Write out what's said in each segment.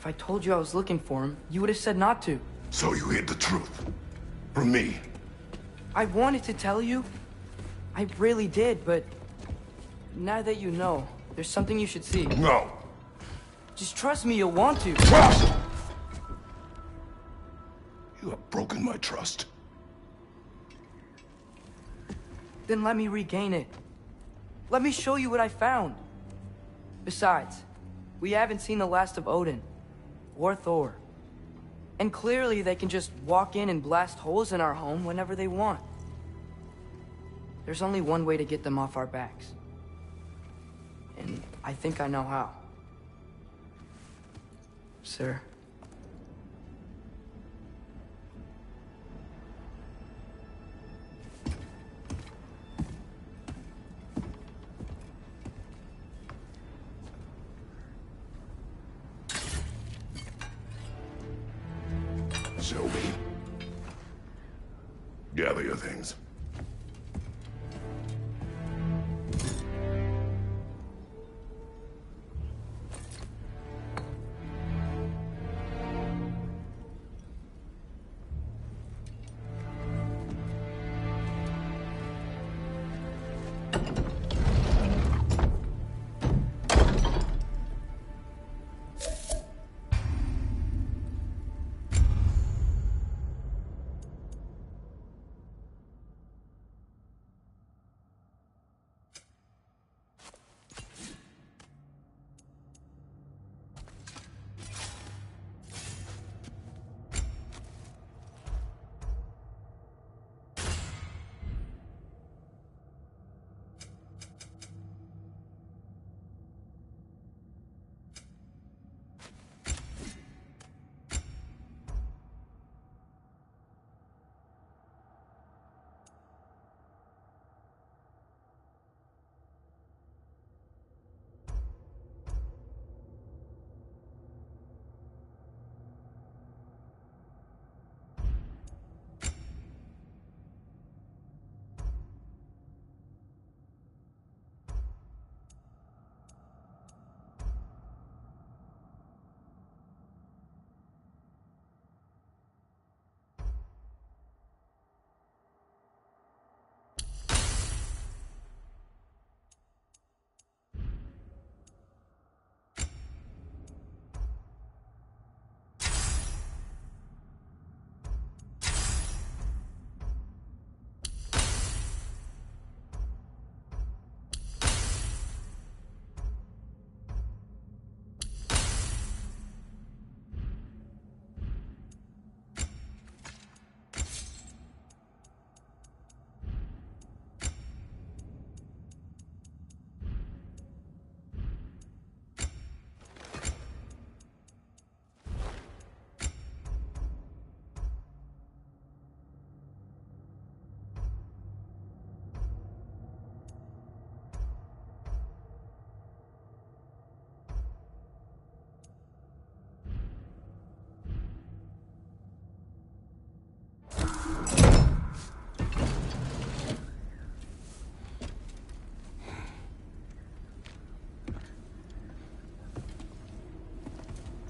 If I told you I was looking for him, you would have said not to. So you hid the truth. From me. I wanted to tell you. I really did, but... now that you know, there's something you should see. No. Just trust me, you'll want to. Trust! You have broken my trust. Then let me regain it. Let me show you what I found. Besides, we haven't seen the last of Odin. Or Thor. And clearly they can just walk in and blast holes in our home whenever they want. There's only one way to get them off our backs. And I think I know how. Sir. Show me. Gather your things.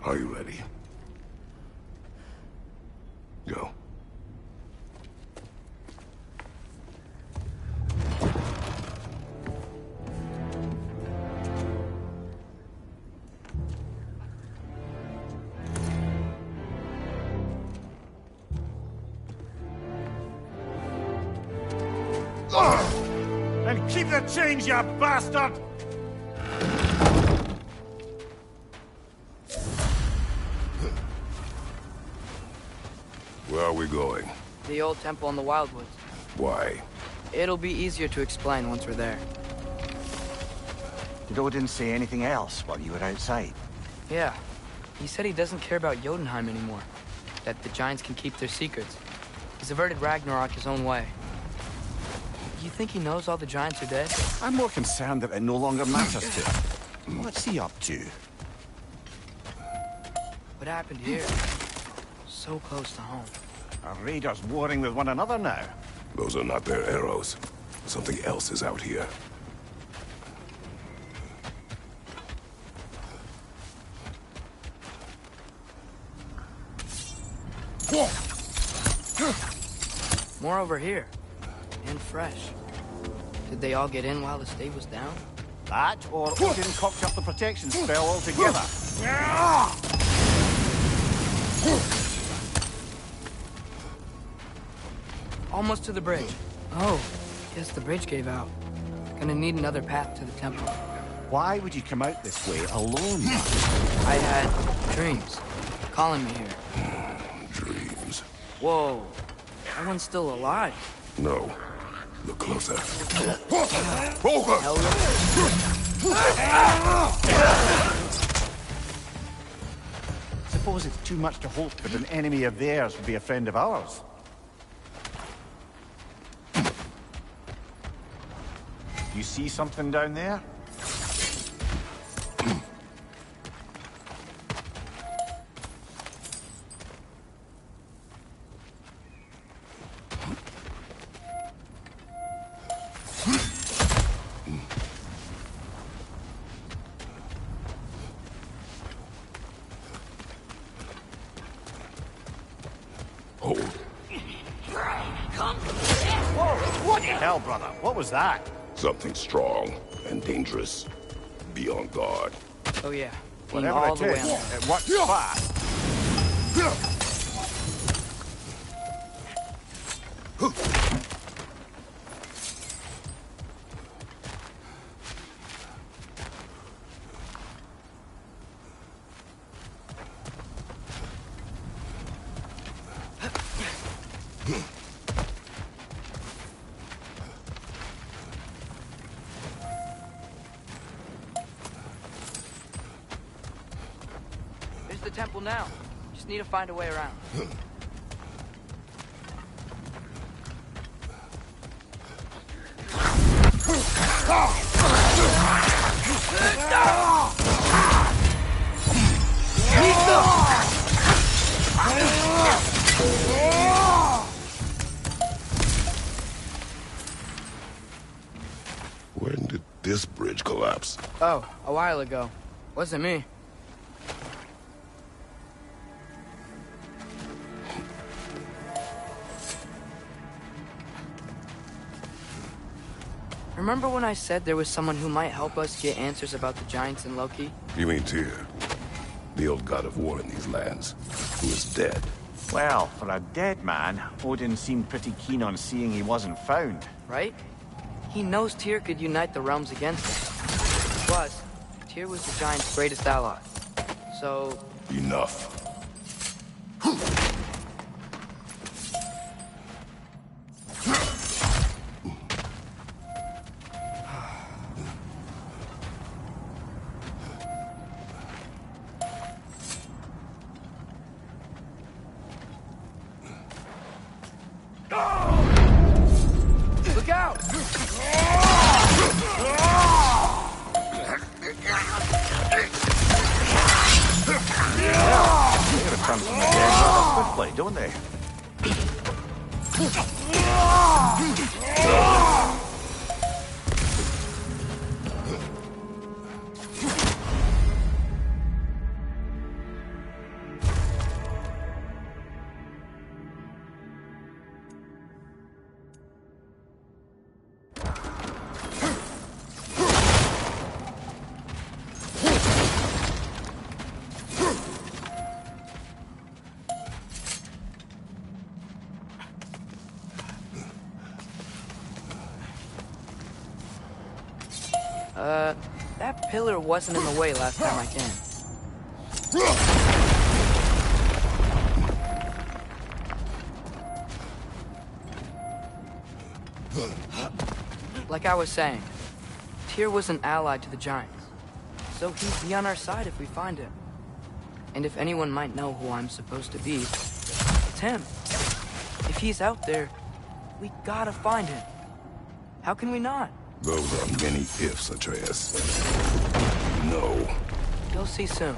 Are you ready? Go. And keep the change, you bastard! Where are we going? The old temple in the Wildwoods. Why? It'll be easier to explain once we're there. Did Odin say anything else while you were outside? Yeah. He said he doesn't care about Jotunheim anymore. That the giants can keep their secrets. He's averted Ragnarok his own way. You think he knows all the giants are dead? I'm more concerned that it no longer matters to him. What's he up to? What happened here? So close to home. Are raiders warring with one another now? Those are not their arrows. Something else is out here. More over here. And fresh. Did they all get in while the stave was down? That, or Odin cocked up the protection spell altogether. Almost to the bridge. Oh, guess the bridge gave out. Gonna need another path to the temple. Why would you come out this way alone? I had dreams calling me here. Dreams. Whoa, that one's still alive. No. Look closer. Focus! Hell yeah. Suppose it's too much to hope that an enemy of theirs would be a friend of ours. You see something down there? Hold. Whoa! What the hell, brother? What was that? Something strong and dangerous. Be on guard. Oh yeah. Being Whatever all it the way is, on. it works fast. There's the temple now. Just need to find a way around. When did this bridge collapse? Oh, a while ago. Wasn't me. Remember when I said there was someone who might help us get answers about the giants and Loki? You mean Tyr? The old god of war in these lands, who is dead. Well, for a dead man, Odin seemed pretty keen on seeing he wasn't found. Right? He knows Tyr could unite the realms against him. Plus, Tyr was the giant's greatest ally. So, Enough. look out! They return from the dead rather swiftly, don't they? That pillar wasn't in the way last time I came. Like I was saying, Tyr was an ally to the giants. So he'd be on our side if we find him. And if anyone might know who I'm supposed to be, it's him. If he's out there, we gotta find him. How can we not? Those are many ifs, Atreus. No. You'll see soon.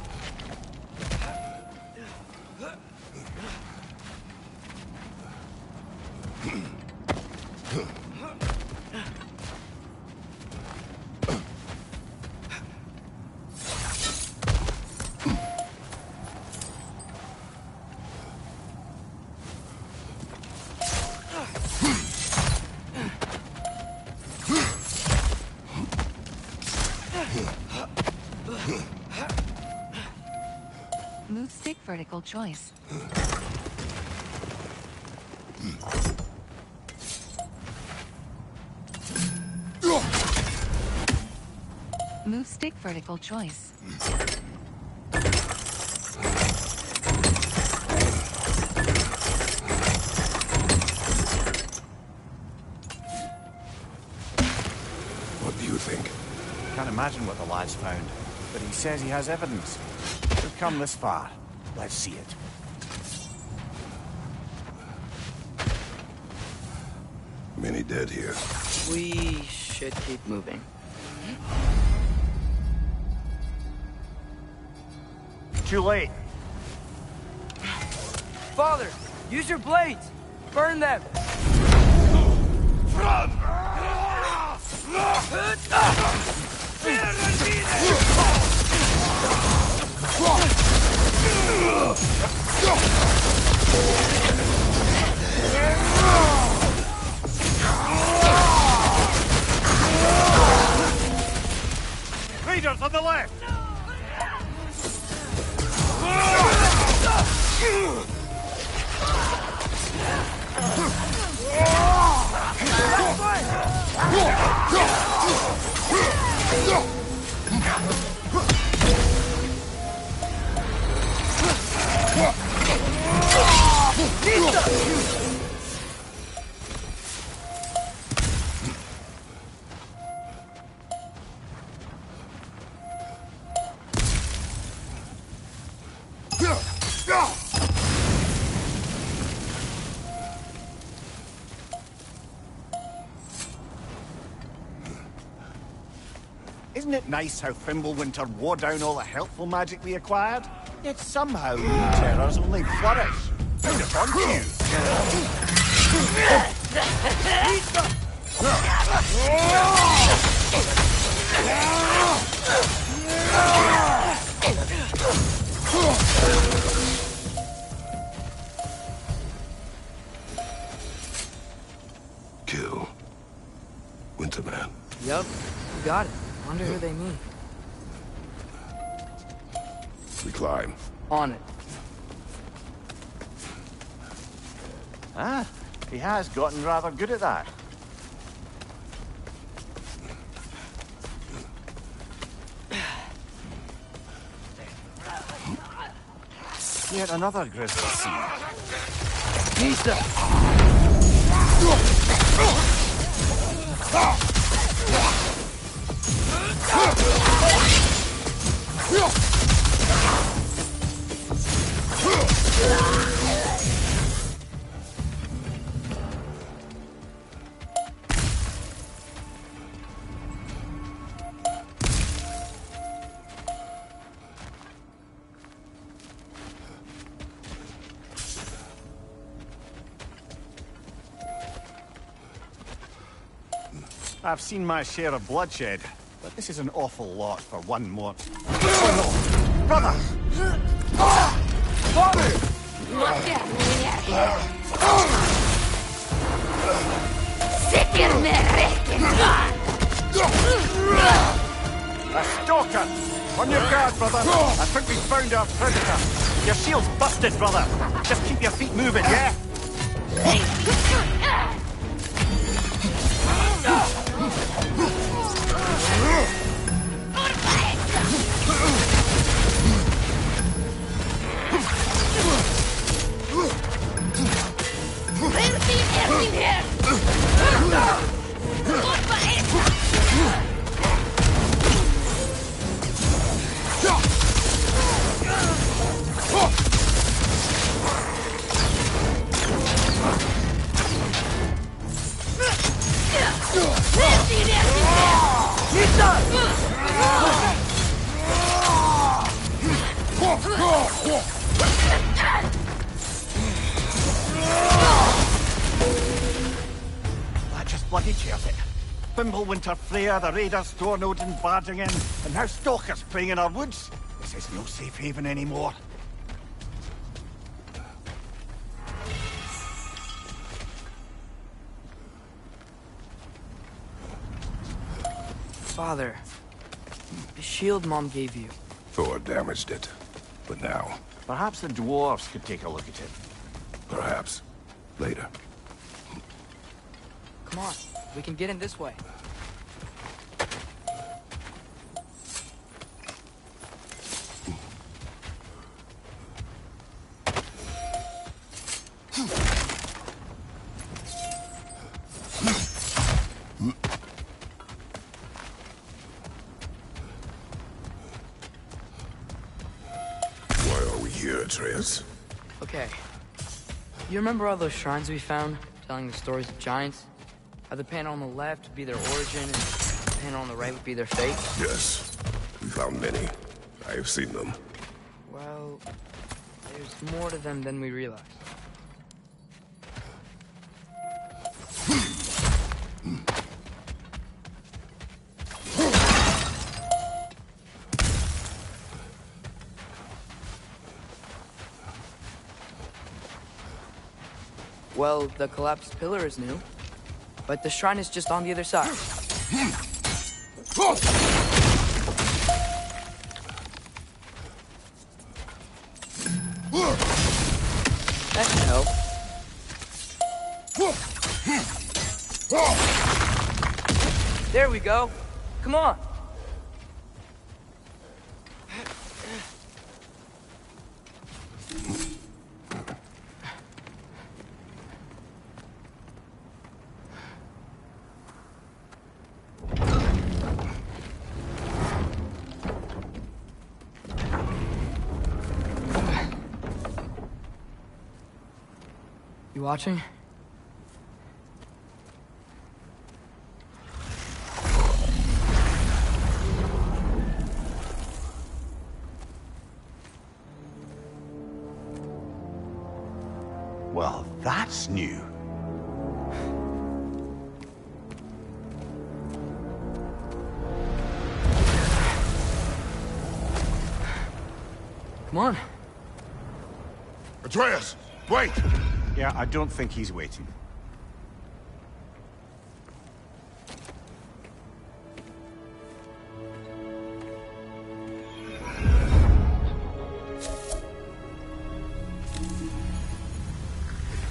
Move stick vertical choice. Move stick vertical choice. What do you think? Can't imagine what the lad's found, but he says he has evidence. We've come this far. Let's see it. Many dead here. We should keep moving. Too late. Father, use your blades! Burn them! Raiders on the left! Isn't it nice how Fimbulwinter wore down all the helpful magic we acquired? Yet somehow new terrors only flourish. Found it on you. Kill. Winterman. Yup, you got it. Wonder who they mean. We climb. On it. Ah, he has gotten rather good at that. Yet another grisly scene. Nisa! I've seen my share of bloodshed, but this is an awful lot for one more. Oh no! Brother! Father! A stalker! On your guard, brother! I think we found our predator. Your shield's busted, brother. Just keep your feet moving, yeah? That just bloody chairs it. Fimbulwinter, Freya, the raiders, Storm Odin barging in, and now stalkers playing in our woods. This is no safe haven anymore. Father, the shield Mom gave you. Thor damaged it. But now, Perhaps the dwarves could take a look at it. perhaps, later. Come on, we can get in this way. Why are we here, Atreus? Okay. You remember all those shrines we found, telling the stories of giants? How the panel on the left would be their origin, and the panel on the right would be their fate? Yes, we found many. I have seen them. Well, there's more to them than we realize. Well, the collapsed pillar is new, but the shrine is just on the other side. That can help. There we go. Come on. You watching? Well, that's new. Come on. Atreus, wait! Yeah, I don't think he's waiting.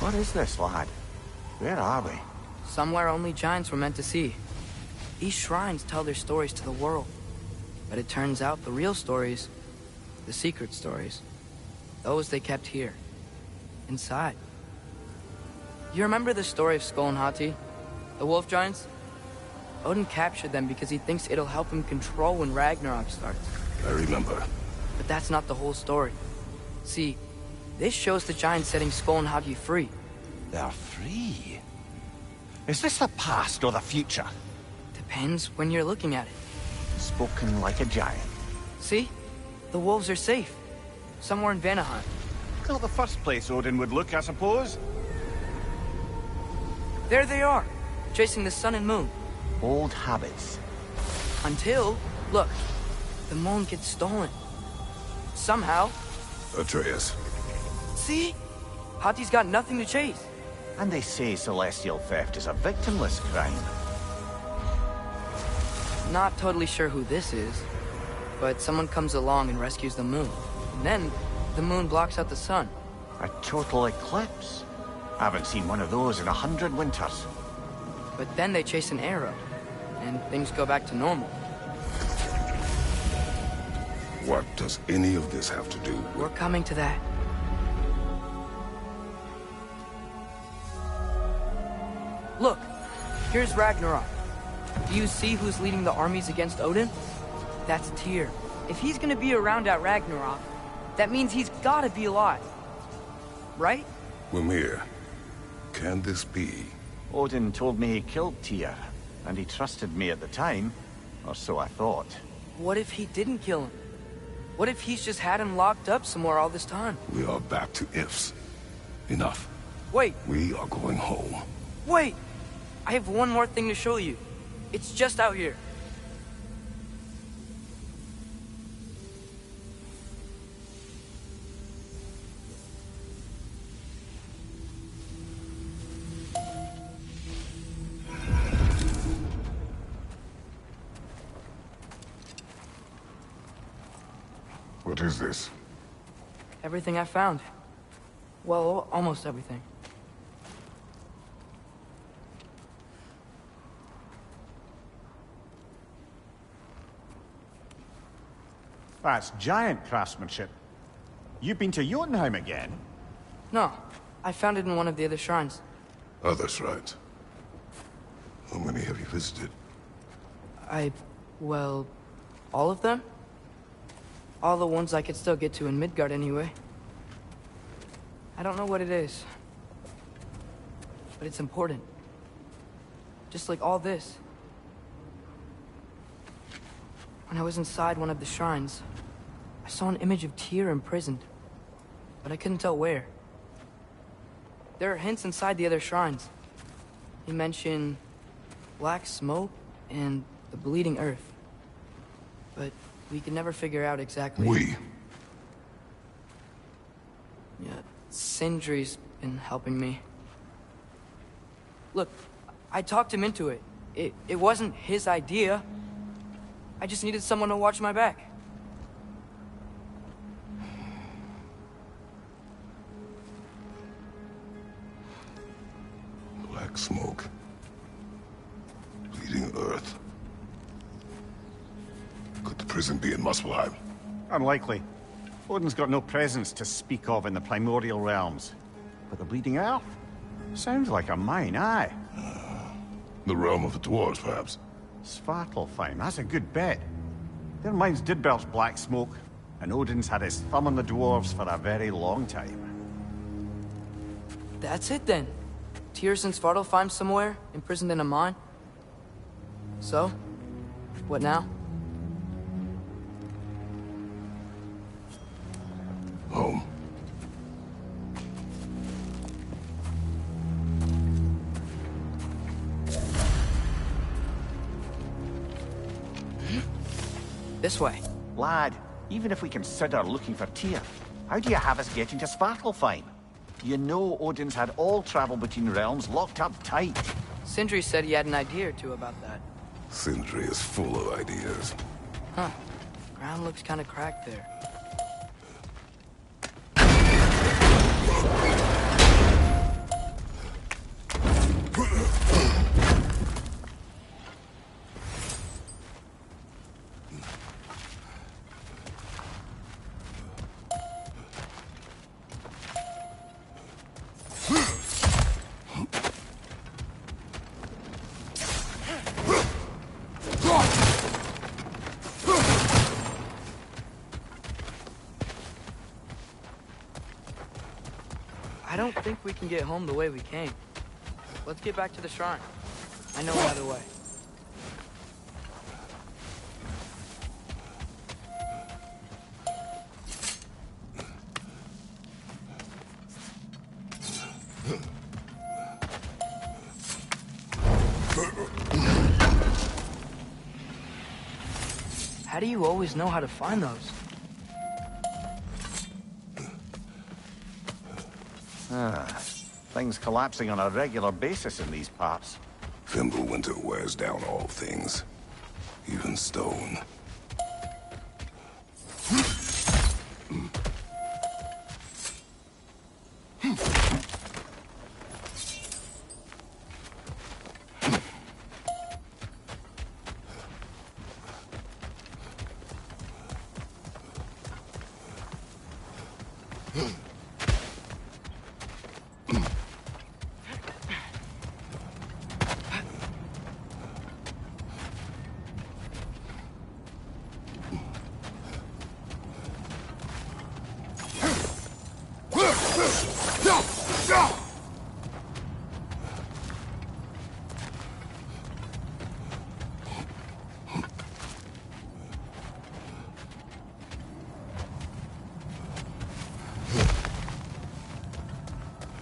What is this, lad? Where are we? Somewhere only giants were meant to see. These shrines tell their stories to the world. But it turns out the real stories, the secret stories, those they kept here, inside. You remember the story of Skull and Hati? The wolf giants? Odin captured them because he thinks it'll help him control when Ragnarok starts. I remember. But that's not the whole story. See, this shows the giants setting Skull and Hati free. They're free. Is this the past or the future? Depends when you're looking at it. Spoken like a giant. See? The wolves are safe. Somewhere in Vanaheim. Not the first place Odin would look, I suppose. There they are, chasing the sun and moon. Old habits. Until, look, the moon gets stolen. Somehow. Atreus. See? Hati's got nothing to chase. And they say celestial theft is a victimless crime. Not totally sure who this is, but someone comes along and rescues the moon. And then, the moon blocks out the sun. A total eclipse. I haven't seen one of those in 100 winters. But then they chase an arrow, and things go back to normal. What does any of this have to do with... We're coming to that. Look, here's Ragnarok. Do you see who's leading the armies against Odin? That's Tyr. If he's gonna be around at Ragnarok, that means he's gotta be alive. Right? Mimir, can this be? Odin told me he killed Tyr, and he trusted me at the time, or so I thought. What if he didn't kill him? What if he's just had him locked up somewhere all this time? We are back to ifs. Enough. Wait, We are going home. wait! I have one more thing to show you. It's just out here. What is this? Everything I found. Well, almost everything. That's giant craftsmanship. You've been to Jotunheim again? No, I found it in one of the other shrines. Other shrines. How many have you visited? Well, all of them? All the ones I could still get to in Midgard anyway. I don't know what it is. But it's important. Just like all this. When I was inside one of the shrines, I saw an image of Tyr imprisoned. But I couldn't tell where. There are hints inside the other shrines. He mentioned black smoke and the bleeding earth. But we could never figure out exactly. We? Yeah, Sindri's been helping me. Look, I talked him into it. It wasn't his idea. I just needed someone to watch my back. Black smoke. Bleeding earth. Could the prison be in Muspelheim? Unlikely. Odin's got no presence to speak of in the primordial realms. But the Bleeding Earth? Sounds like a mine, aye. The realm of the dwarves, perhaps? Svartalfheim, that's a good bet. Their mines did belch black smoke, and Odin's had his thumb on the dwarves for a very long time. That's it then. Tyr's in Svartalfheim somewhere, imprisoned in a mine. So, what now? Home. This way. Lad, even if we consider looking for Tyr, how do you have us getting to Svartalfheim? You know Odin's had all travel between realms locked up tight. Sindri said he had an idea or two about that. Sindri is full of ideas. Huh. Ground looks kind of cracked there. I don't think we can get home the way we came. Let's get back to the shrine. I know another way. How do you always know how to find those? Things collapsing on a regular basis in these parts. Fimbulwinter wears down all things, even stone.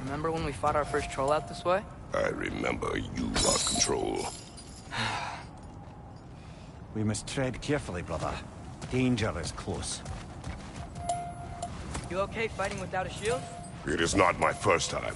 Remember when we fought our first troll out this way? I remember you lost control. We must tread carefully, brother. Danger is close. You okay fighting without a shield? It is not my first time.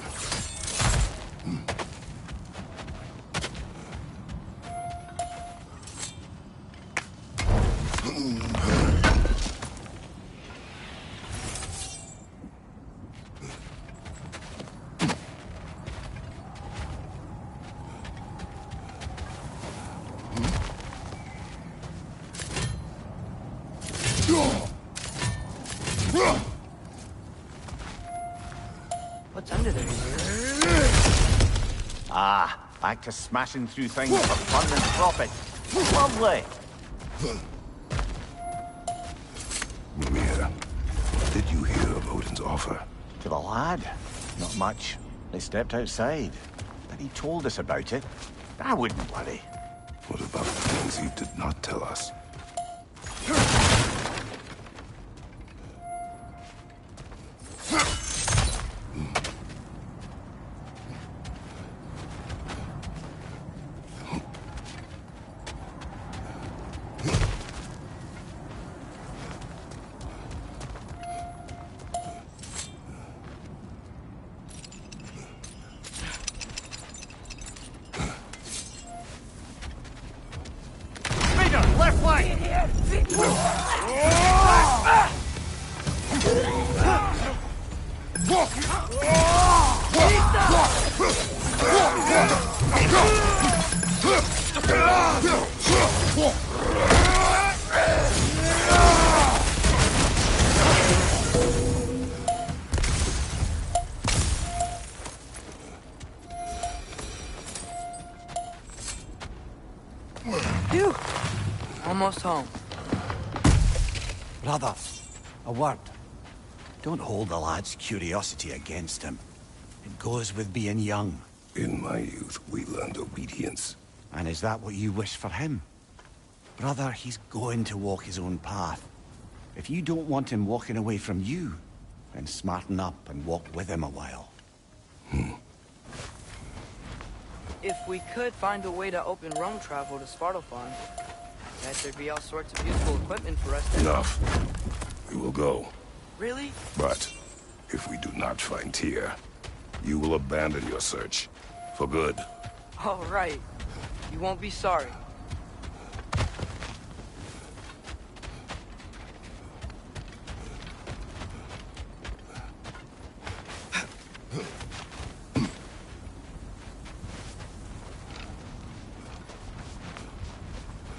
What's under there? Ah, back to smashing through things for fun and profit. Lovely. Mimir, what did you hear of Odin's offer? To the lad? Not much. They stepped outside. But he told us about it. I wouldn't worry. What about the things he did not tell us? Left flank! Phew! Almost home. Brother, a word. Don't hold the lad's curiosity against him. It goes with being young. In my youth, we learned obedience. And is that what you wish for him? Brother, he's going to walk his own path. If you don't want him walking away from you, then smarten up and walk with him a while. If we could find a way to open roam travel to Svartalfheim, bet there'd be all sorts of useful equipment for us to... Enough. We will go. Really? But if we do not find Tyr, you will abandon your search. For good. All right. You won't be sorry.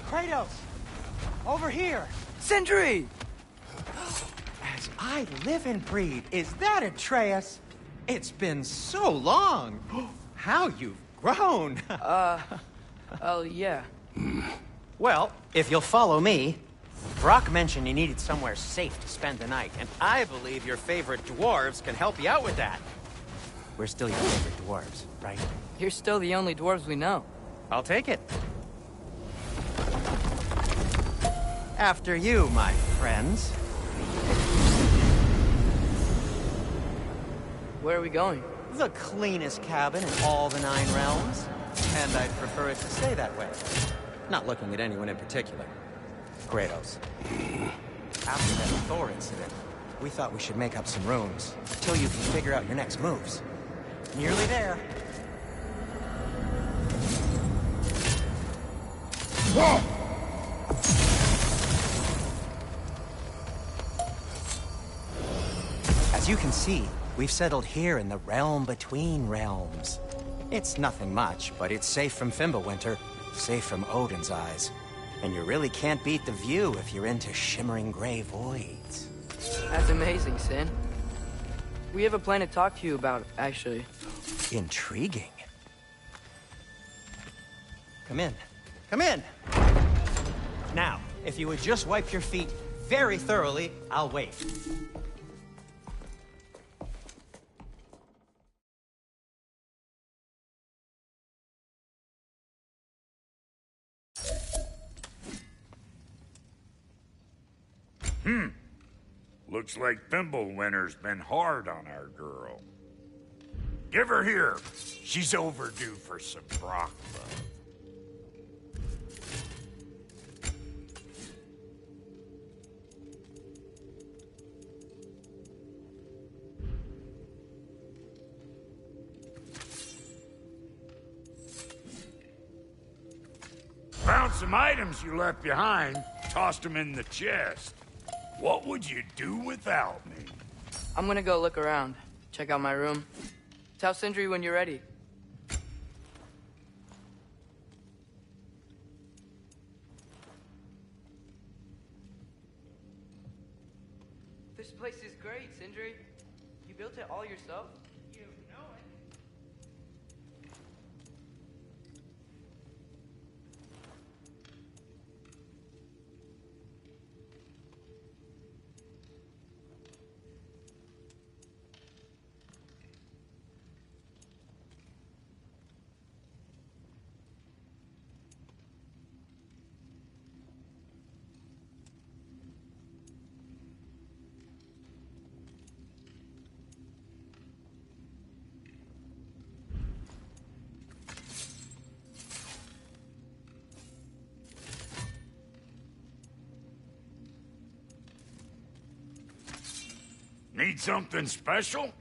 Kratos! Over here! Sindri! As I live and breathe, is that Atreus? It's been so long! How you've grown! Oh, yeah. Well, if you'll follow me, Brock mentioned you needed somewhere safe to spend the night, and I believe your favorite dwarves can help you out with that. We're still your favorite dwarves, right? You're still the only dwarves we know. I'll take it. After you, my friends. Where are we going? The cleanest cabin in all the 9 realms. And I'd prefer it to stay that way. Not looking at anyone in particular. Kratos. After that Thor incident, we thought we should make up some rooms, till you can figure out your next moves. Nearly there. As you can see, we've settled here in the realm between realms. It's nothing much, but it's safe from Fimbulwinter, safe from Odin's eyes. And you really can't beat the view if you're into shimmering gray voids. That's amazing, Sin. We have a plan to talk to you about, actually. Intriguing. Come in. Come in! Now, if you would just wipe your feet very thoroughly, I'll wait. Looks like Fimbulwinter's been hard on our girl. Give her here. She's overdue for some Brock love. Found some items you left behind, tossed them in the chest. What would you do without me? I'm gonna go look around. Check out my room. Tell Sindri when you're ready. This place place is great, Sindri. You built it all yourself? You know it. Need something special?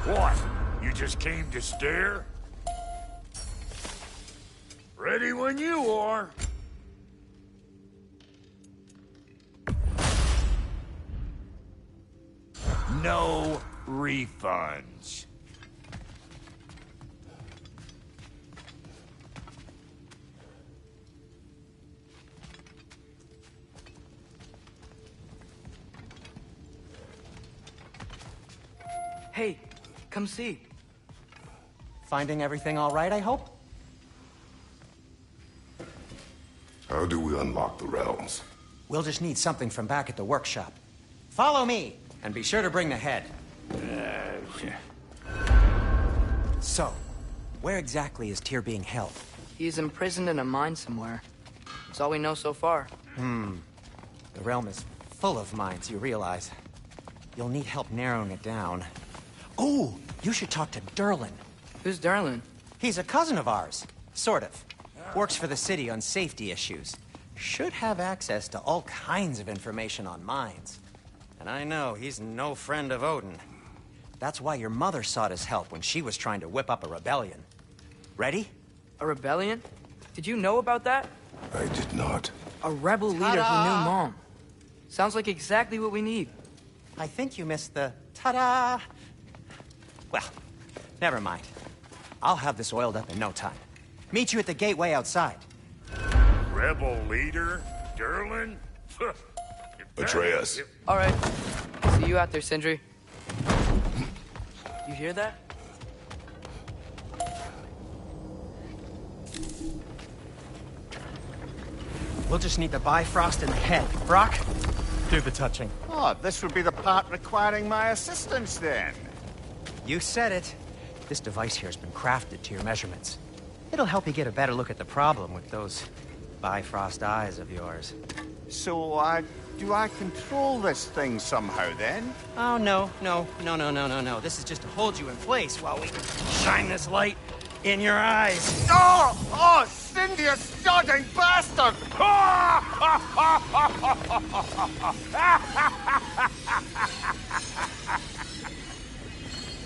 What? You just came to stare? Ready when you are. No refunds. Hey, come see. Finding everything all right, I hope? How do we unlock the realms? We'll just need something from back at the workshop. Follow me, and be sure to bring the head. So, where exactly is Tyr being held? He's imprisoned in a mine somewhere. That's all we know so far. The realm is full of mines, you realize. You'll need help narrowing it down. Oh, you should talk to Derlin. Who's Darlin? He's a cousin of ours. Sort of. Works for the city on safety issues. Should have access to all kinds of information on mines. And I know he's no friend of Odin. That's why your mother sought his help when she was trying to whip up a rebellion. Ready? A rebellion? Did you know about that? I did not. A rebel leader who knew Mom. Sounds like exactly what we need. I think you missed the ta-da. Well, never mind. I'll have this oiled up in no time. Meet you at the gateway outside. Rebel leader? Derlin? Atreus. All right. See you out there, Sindri. You hear that? We'll just need the Bifrost in the head. Brock, do the touching. Oh, this would be the part requiring my assistance then. You said it. This device here has been crafted to your measurements. It'll help you get a better look at the problem with those Bifrost eyes of yours. So, do I control this thing somehow then? Oh, no. This is just to hold you in place while we shine this light in your eyes. Oh, Cindy, you sodding bastard!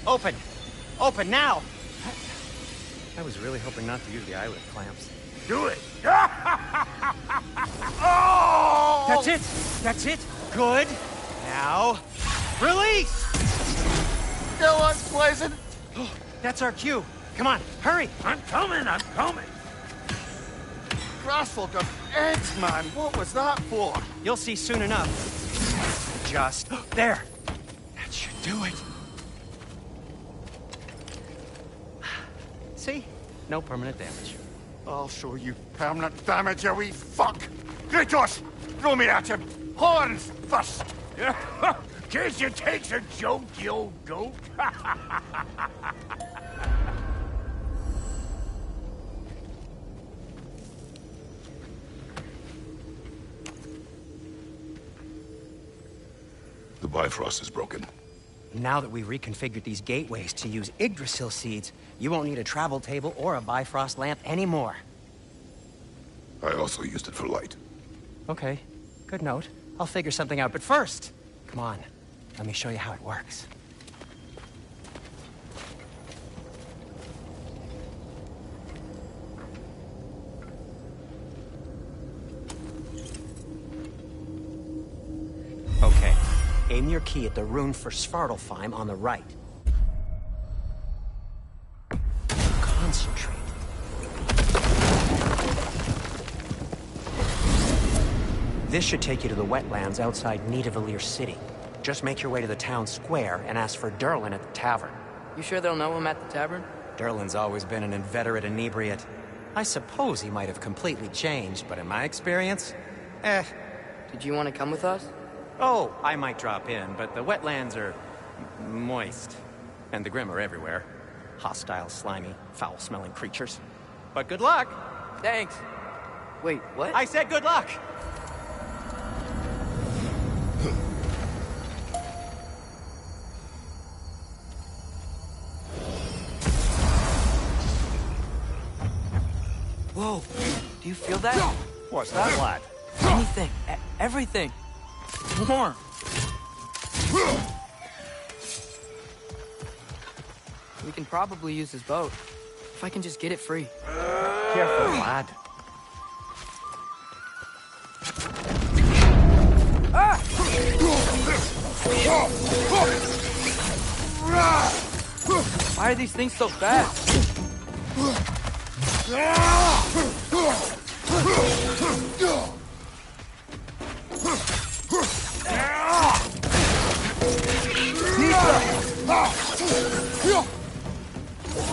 Open! Open now! I was really hoping not to use the eyelid clamps. Do it! Oh! That's it! That's it! Good! Now, release! Still unpleasant. That's our cue. Come on, hurry! I'm coming! Grassfolk of eggs, man. What was that for? You'll see soon enough. Just there. That should do it. See? No permanent damage. I'll show you permanent damage, you wee fuck! Kratos! Throw me at him! Horns first! Guess you takes a joke, you old goat. The Bifrost is broken. Now that we've reconfigured these gateways to use Yggdrasil seeds, you won't need a travel table or a Bifrost lamp anymore. I also used it for light. Okay, good note. I'll figure something out, but first, come on. Let me show you how it works. Aim your key at the rune for Svartalfheim on the right. Concentrate. This should take you to the wetlands outside Nidavellir City. Just make your way to the town square and ask for Derlin at the tavern. You sure they'll know him at the tavern? Derlin's always been an inveterate inebriate. I suppose he might have completely changed, but in my experience, Did you want to come with us? Oh, I might drop in, but the wetlands are moist. And the Grim are everywhere. Hostile, slimy, foul-smelling creatures. But good luck! Thanks. Wait, what? I said good luck! Whoa, do you feel that? What's that, lad? Anything, everything. Warm. We can probably use this boat. If I can just get it free. Careful, lad. Why are these things so fast?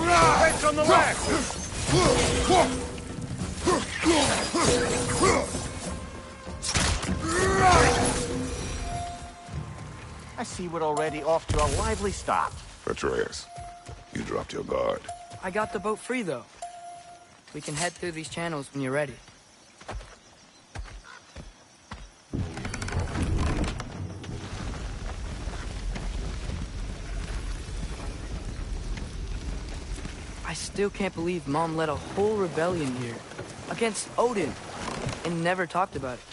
Right on the left! I see we're already off to a lively start. Atreus, you dropped your guard. I got the boat free, though. We can head through these channels when you're ready. I still can't believe Mom led a whole rebellion here. Against Odin. And never talked about it.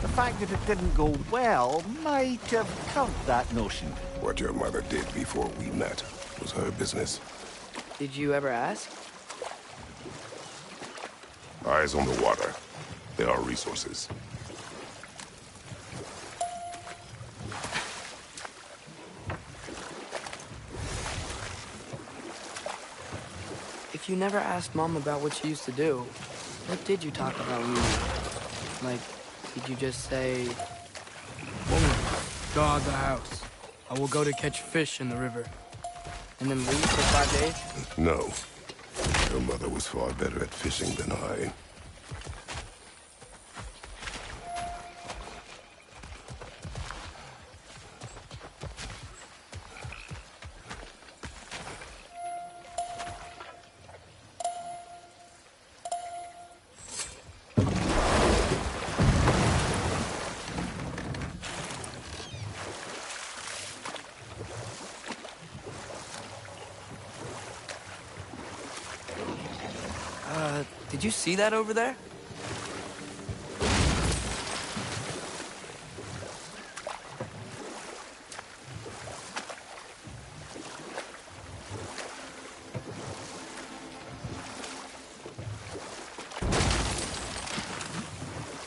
The fact that it didn't go well might have curbed that notion. What your mother did before we met was her business. Did you ever ask? Eyes on the water. There are resources. If you never asked Mom about what she used to do, what did you talk about when you... Like, did you just say... Woman, guard the house. I will go to catch fish in the river. And then leave for 5 days? No. Your mother was far better at fishing than I. Did you see that over there?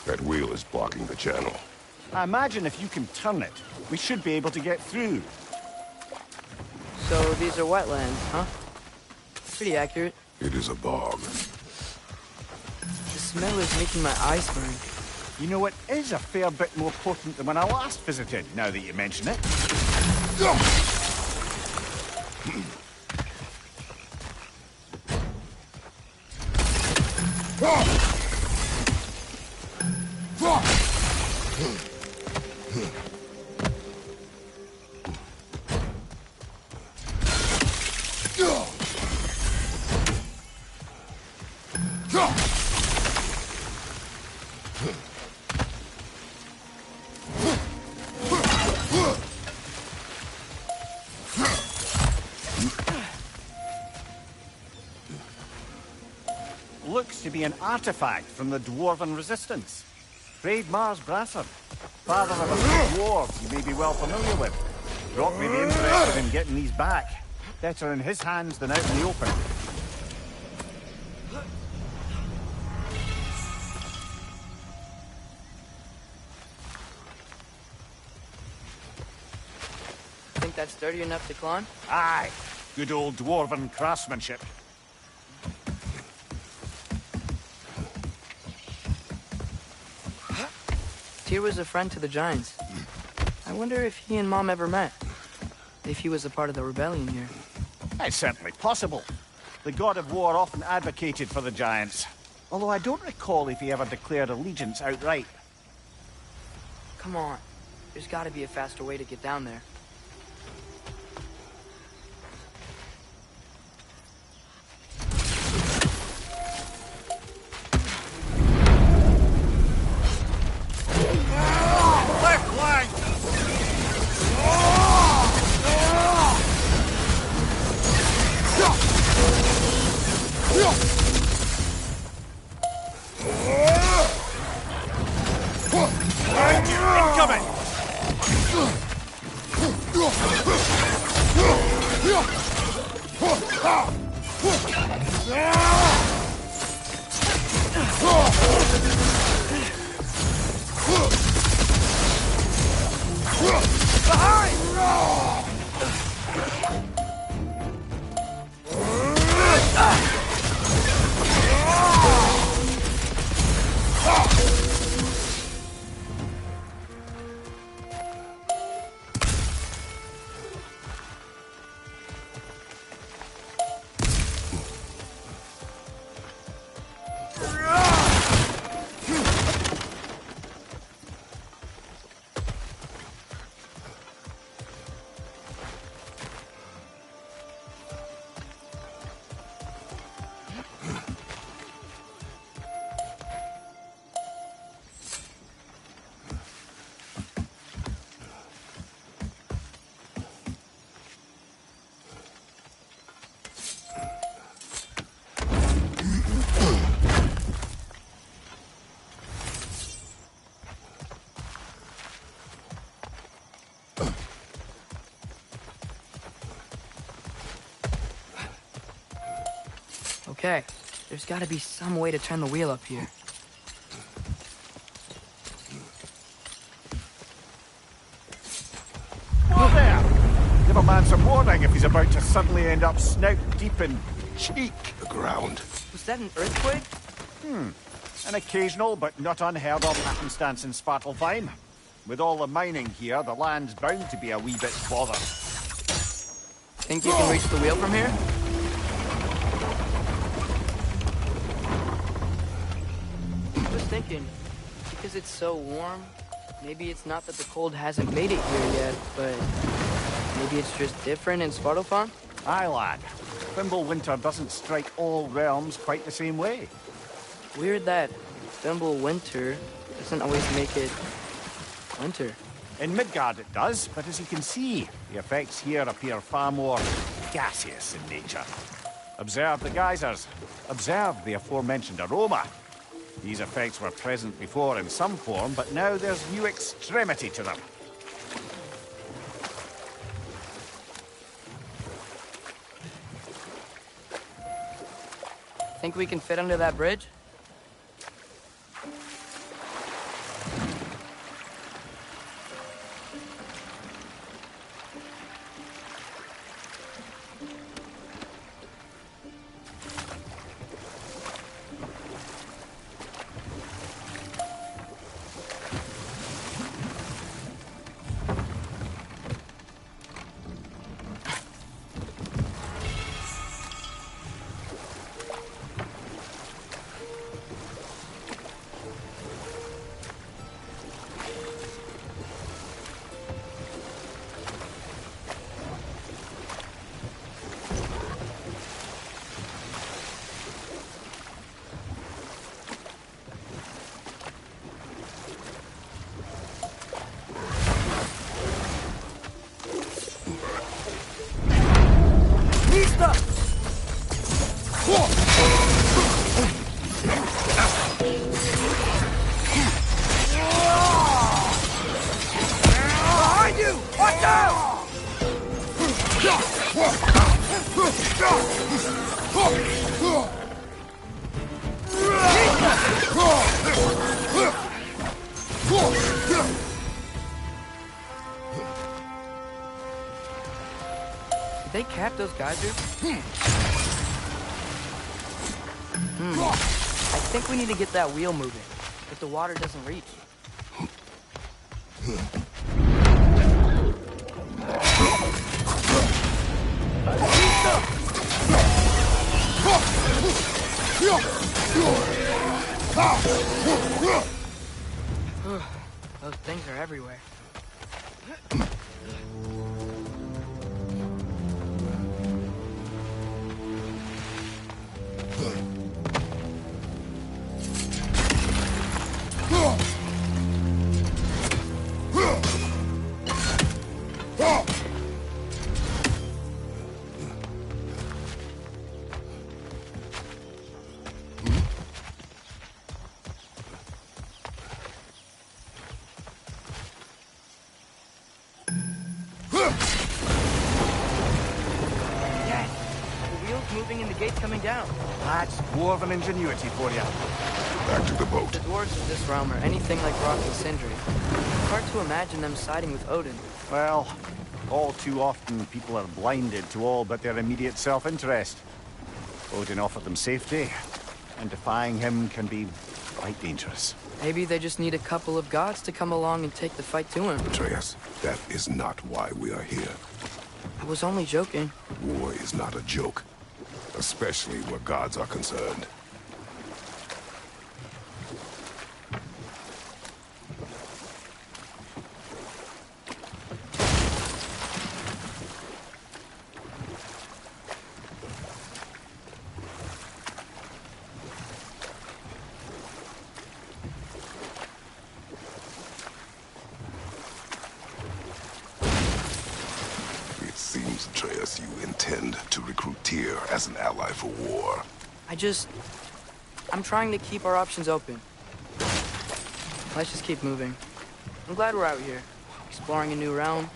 That wheel is blocking the channel. I imagine if you can turn it, we should be able to get through. So these are wetlands, huh? Pretty accurate. It is a bog. The smell is making my eyes burn. You know, it is a fair bit more potent than when I last visited, now that you mention it. Looks to be an artifact from the Dwarven Resistance. Mars Brasser, father of a few dwarves you may be well familiar with. Brock may be interested in getting these back. Better in his hands than out in the open. that's sturdy enough to climb? Aye. Good old dwarven craftsmanship. Tyr was a friend to the Giants. I wonder if he and Mom ever met. If he was a part of the rebellion here. It's certainly possible. The god of war often advocated for the Giants. Although I don't recall if he ever declared allegiance outright. Come on. There's gotta be a faster way to get down there. Left flank! Incoming! Okay, there's gotta be some way to turn the wheel up here. Whoa there! Give a man some warning if he's about to suddenly end up snout deep in cheek. The ground. Was that an earthquake? An occasional but not unheard of happenstance in Svartalfheim. With all the mining here, the land's bound to be a wee bit bothered. Think you can reach the wheel from here? I was thinking, because it's so warm, maybe it's not that the cold hasn't made it here yet, but maybe it's just different in Svartalfheim? Aye, lad. Winter doesn't strike all realms quite the same way. Weird that Winter doesn't always make it winter. In Midgard it does, but as you can see, the effects here appear far more gaseous in nature. Observe the geysers. Observe the aforementioned aroma. These effects were present before in some form, but now there's new extremity to them. Think we can fit under that bridge? they cap those geysers? I think we need to get that wheel moving, but the water doesn't reach. Those things are everywhere. Moving and the gate's coming down. That's dwarven ingenuity for you. Back to the boat. The dwarves of this realm are anything like Rock and Sindri. It's hard to imagine them siding with Odin. Well, all too often people are blinded to all but their immediate self-interest. Odin offered them safety, and defying him can be quite dangerous. Maybe they just need a couple of gods to come along and take the fight to him. Atreus, that is not why we are here. I was only joking. War is not a joke, especially where gods are concerned. Seems, Atreus, you intend to recruit Tyr as an ally for war. I'm trying to keep our options open. Let's just keep moving. I'm glad we're out here, exploring a new realm.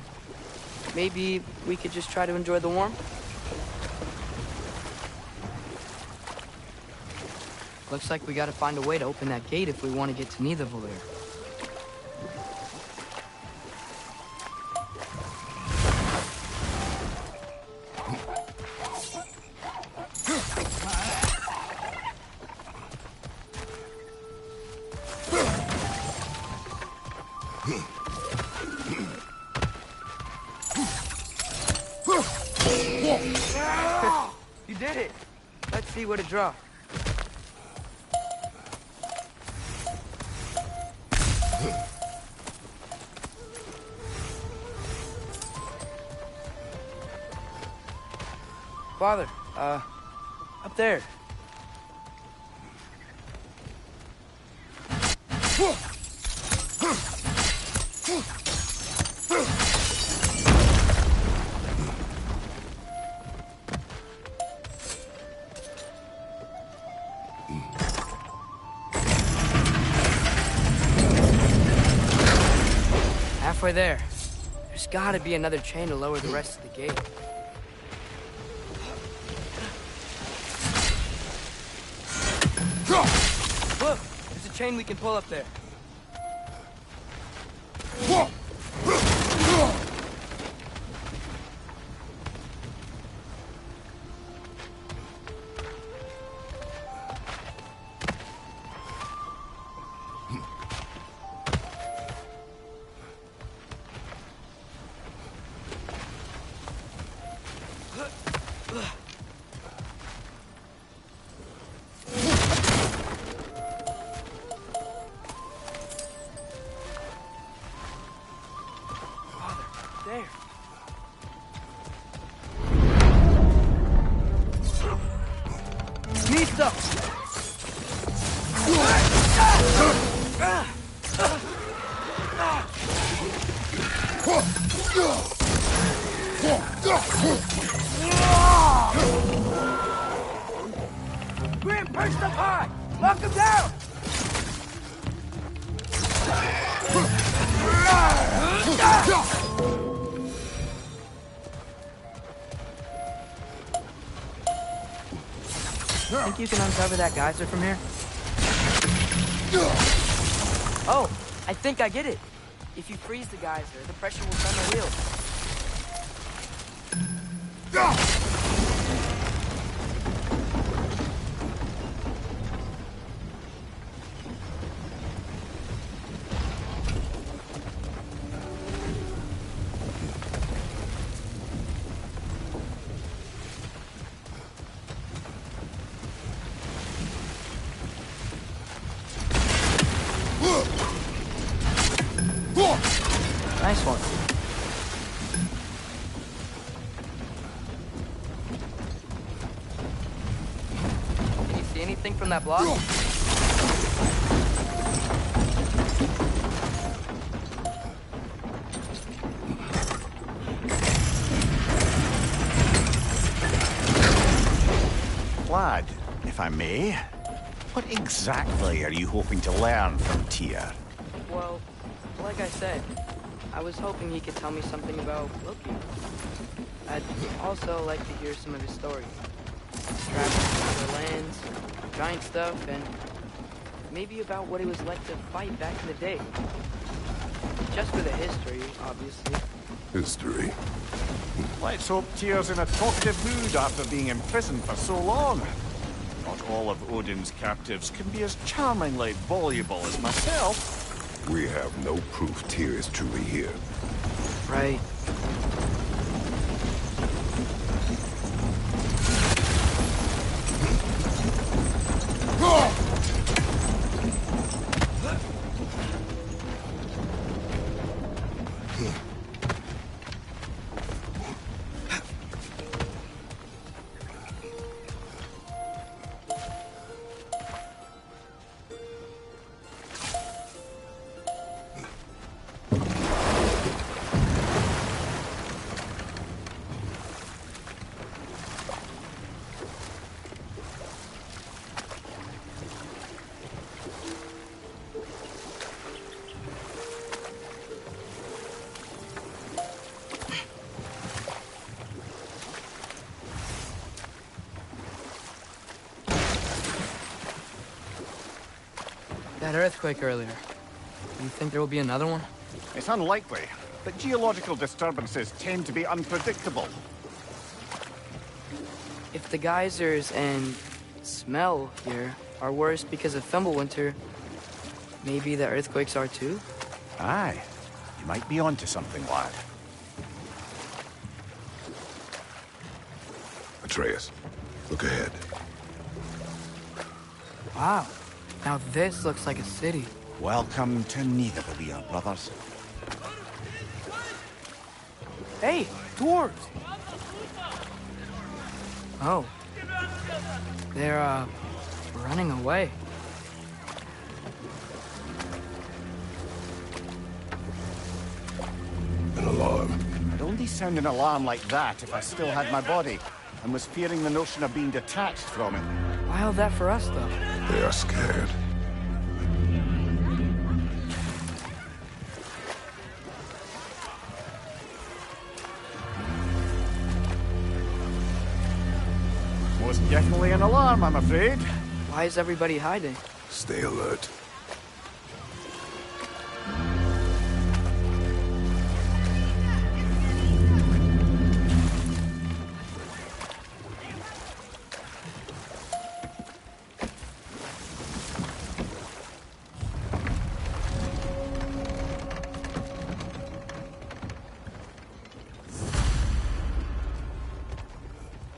Maybe we could just try to enjoy the warmth? Looks like we gotta find a way to open that gate if we want to get to Nidavellir. You did it! Let's see what it draws. Father, up there. Halfway there. There's gotta be another chain to lower the rest of the gate. Look! There's a chain we can pull up there. There. Misto! Grim, perched up high! Knock him down! Think you can uncover that geyser from here? Oh, I think I get it. If you freeze the geyser, the pressure will turn the wheel. Nice one. Can you see anything from that block? Lad, if I may, what exactly are you hoping to learn from Tyr? Well, like I said, I was hoping he could tell me something about Loki. I'd also like to hear some of his stories. Traveling to other lands, giant stuff, and maybe about what it was like to fight back in the day. Just for the history, obviously. History. Let's hope Tyr's in a talkative mood after being imprisoned for so long. Not all of Odin's captives can be as charmingly voluble as myself. We have no proof Tyr is truly here. Right. That earthquake earlier. Do you think there will be another one? It's unlikely, but geological disturbances tend to be unpredictable. If the geysers and smell here are worse because of Fimbulwinter, maybe the earthquakes are too? Aye, you might be onto something, lad. Atreus, look ahead. Wow. Now this looks like a city. Welcome to Nidavellir, brothers. Hey, dwarves! Oh. They're, running away. An alarm. I'd only sound an alarm like that if I still had my body, and was fearing the notion of being detached from it. Wild that for us, though. They are scared. Most definitely an alarm, I'm afraid. Why is everybody hiding? Stay alert.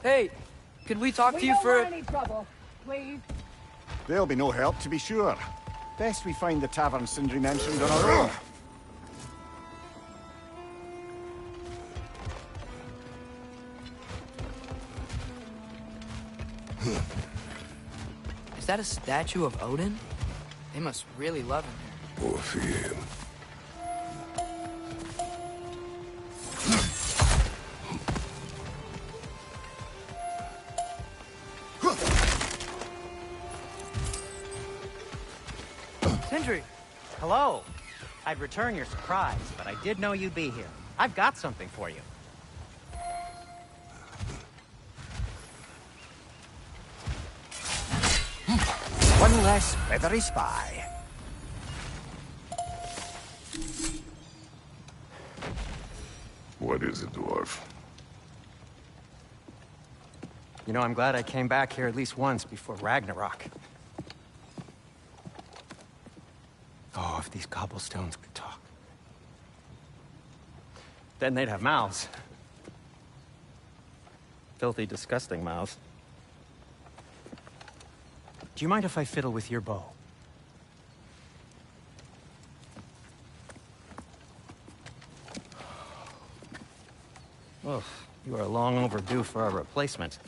Hey, could we talk to you for... any trouble, please. There'll be no help, to be sure. Best we find the tavern Sindri mentioned on our own. Is that a statue of Odin? They must really love him here. Or fear him. Sindri! Hello. I'd return your surprise, but I did know you'd be here. I've got something for you. One less feathery spy. What is it, dwarf? You know, I'm glad I came back here at least once before Ragnarok. Oh, if these cobblestones could talk. Then they'd have mouths. Filthy, disgusting mouths. Do you mind if I fiddle with your bow? Oh, you are long overdue for a replacement.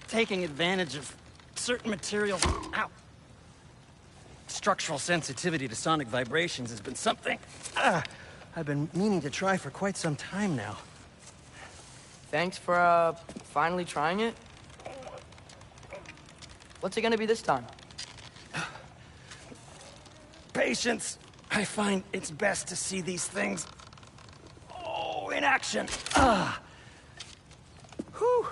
Taking advantage of certain materials. Ow! Structural sensitivity to sonic vibrations has been something I've been meaning to try for quite some time now. Thanks for, finally trying it. What's it gonna be this time? Patience. I find it's best to see these things, in action. Whew.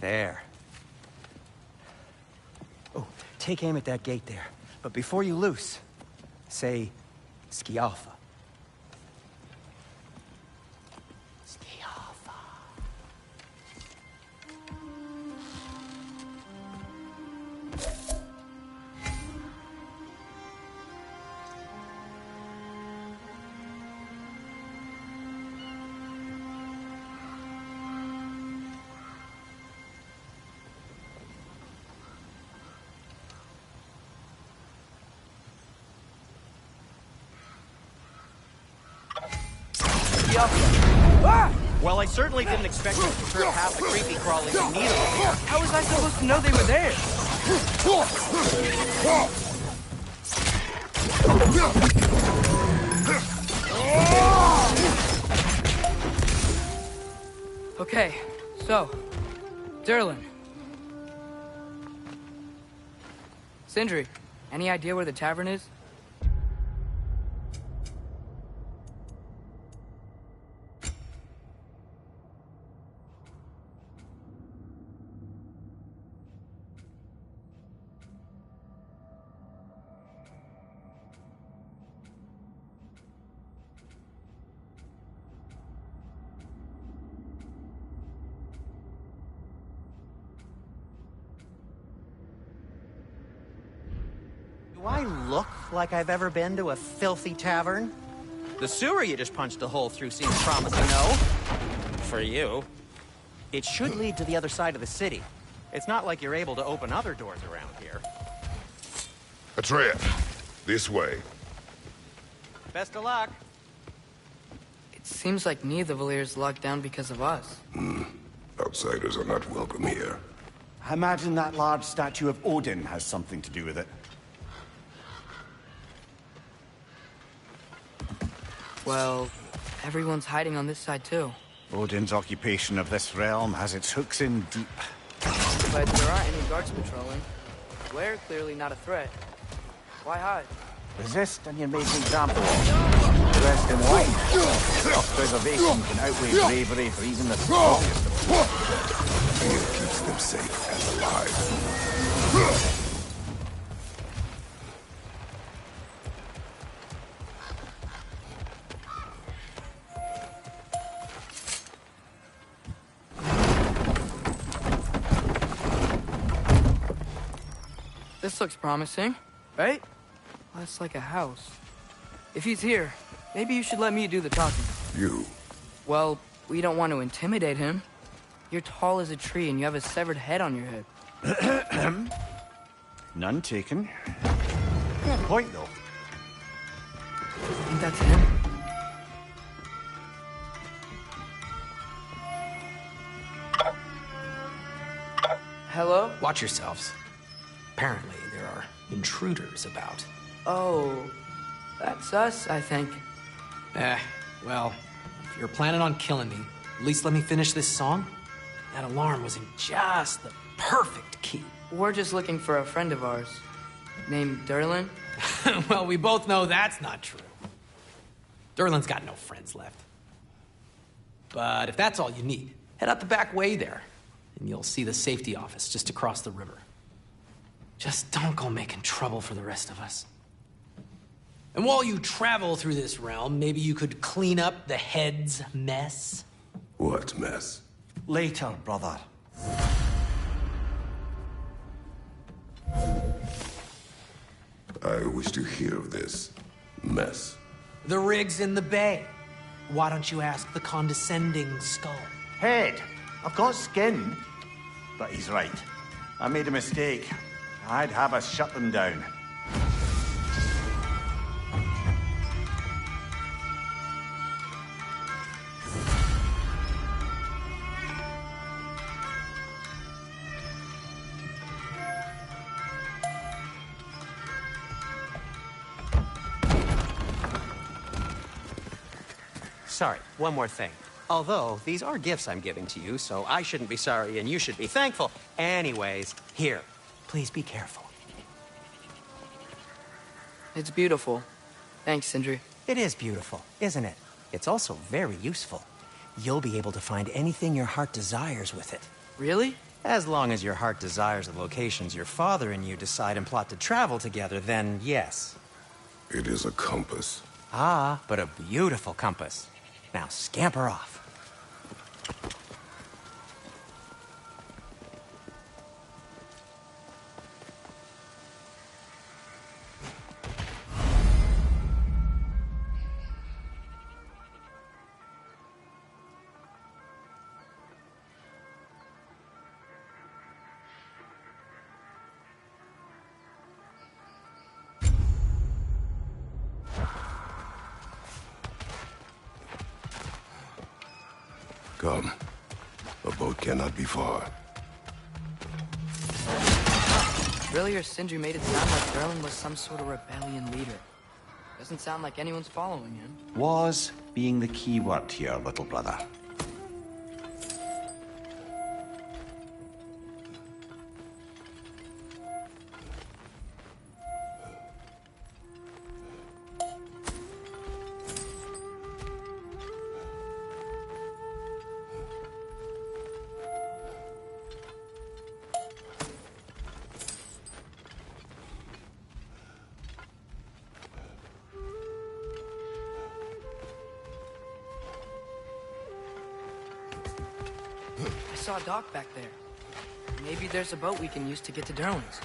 There. Oh, take aim at that gate there. But before you loose, say, Skialfa. Skialfa. Ah! Well, I certainly didn't expect you to turn half the creepy crawlies in need over here. How was I supposed to know they were there? Okay, so, Durlin. Sindri, any idea where the tavern is? Do I look like I've ever been to a filthy tavern? The sewer you just punched a hole through seems promising, no? For you. It should lead to the other side of the city. It's not like you're able to open other doors around here. Atreus, this way. Best of luck. It seems like neither of the Valyr's locked down because of us. Outsiders are not welcome here. I imagine that large statue of Odin has something to do with it. Well, everyone's hiding on this side too. Odin's occupation of this realm has its hooks in deep. But there aren't any guards patrolling. Blair clearly not a threat. Why hide? Resist and you make an example of. Rest in life. Self-preservation can outweigh bravery for even the strongest of them. Fear keeps them safe and alive. This looks promising, right? That's like a house. If he's here, maybe you should let me do the talking. You. Well, we don't want to intimidate him. You're tall as a tree and you have a severed head on your head. None taken. Good point, though. I think that's him. Hello? Watch yourselves. Apparently, there are intruders about. Oh, that's us, I think. Well, if you're planning on killing me, at least let me finish this song. That alarm was in just the perfect key. We're just looking for a friend of ours, named Durlin. Well, we both know that's not true. Durlin's got no friends left. But if that's all you need, head out the back way there, and you'll see the safety office just across the river. Just don't go making trouble for the rest of us. And while you travel through this realm, maybe you could clean up the head's mess? What mess? Later, brother. I wish to hear of this mess. The rig's in the bay. Why don't you ask the condescending skull? Head, I've got skin. But he's right. I made a mistake. I'd have us shut them down. Sorry, one more thing. Although, these are gifts I'm giving to you, so I shouldn't be sorry and you should be thankful. Anyways, here, please be careful. It's beautiful. Thanks, Sindri. It is beautiful, isn't it? It's also very useful. You'll be able to find anything your heart desires with it. Really? As long as your heart desires the locations your father and you decide and plot to travel together, then yes. It is a compass. Ah, but a beautiful compass. Now scamper off. Come. A boat cannot be far. Earlier, Sindri made it sound like Durlin was some sort of rebellion leader. Doesn't sound like anyone's following him. Was being the key word here, little brother. I saw a dock back there. Maybe there's a boat we can use to get to Durlin's.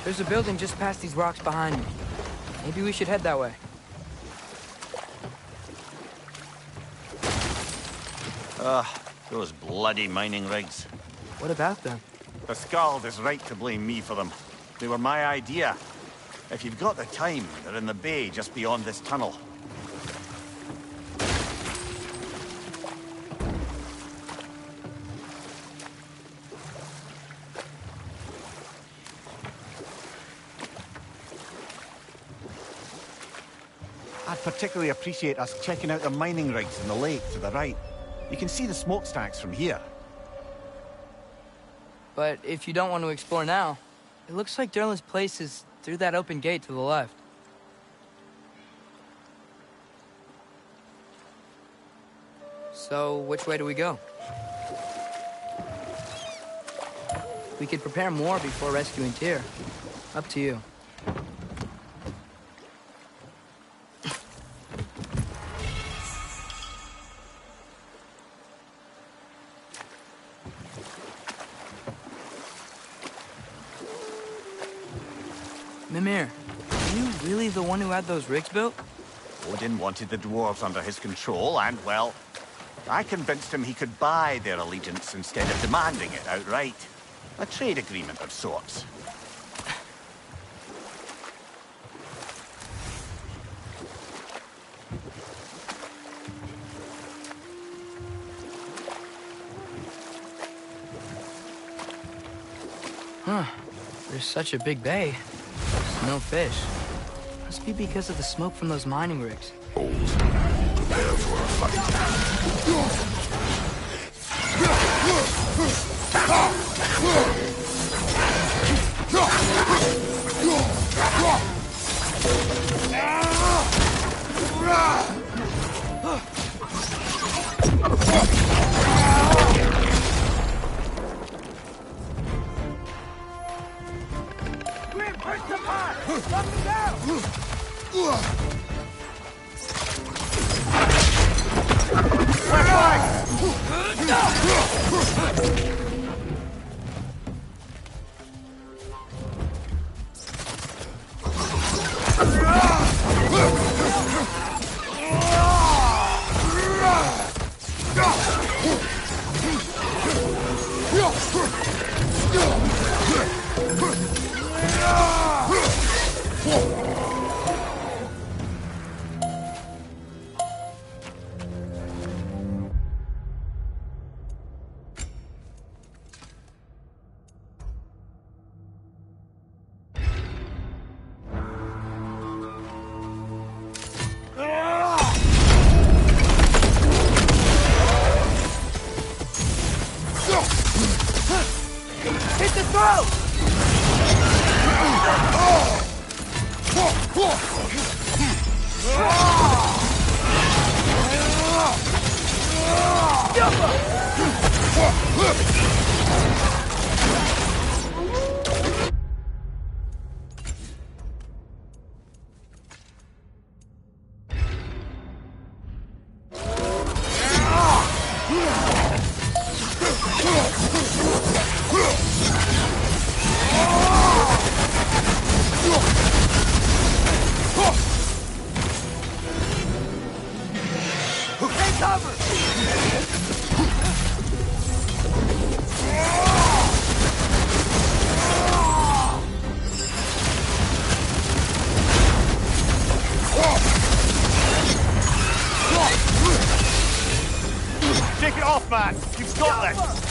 There's a building just past these rocks behind me. Maybe we should head that way. Those bloody mining rigs. What about them? The Skald is right to blame me for them. They were my idea. If you've got the time, they're in the bay just beyond this tunnel. I'd particularly appreciate us checking out the mining rigs in the lake to the right. You can see the smokestacks from here. But if you don't want to explore now, it looks like Durlin's place is through that open gate to the left. So, which way do we go? We could prepare more before rescuing Tyr. Up to you. Mimir, are you really the one who had those rigs built? Odin wanted the dwarves under his control, and, well, I convinced him he could buy their allegiance instead of demanding it outright. A trade agreement of sorts. Huh. There's such a big bay. No fish. Must be because of the smoke from those mining rigs. Hold. Prepare for a fight. Hit the throat! Take cover! Take it off, man! You've got this!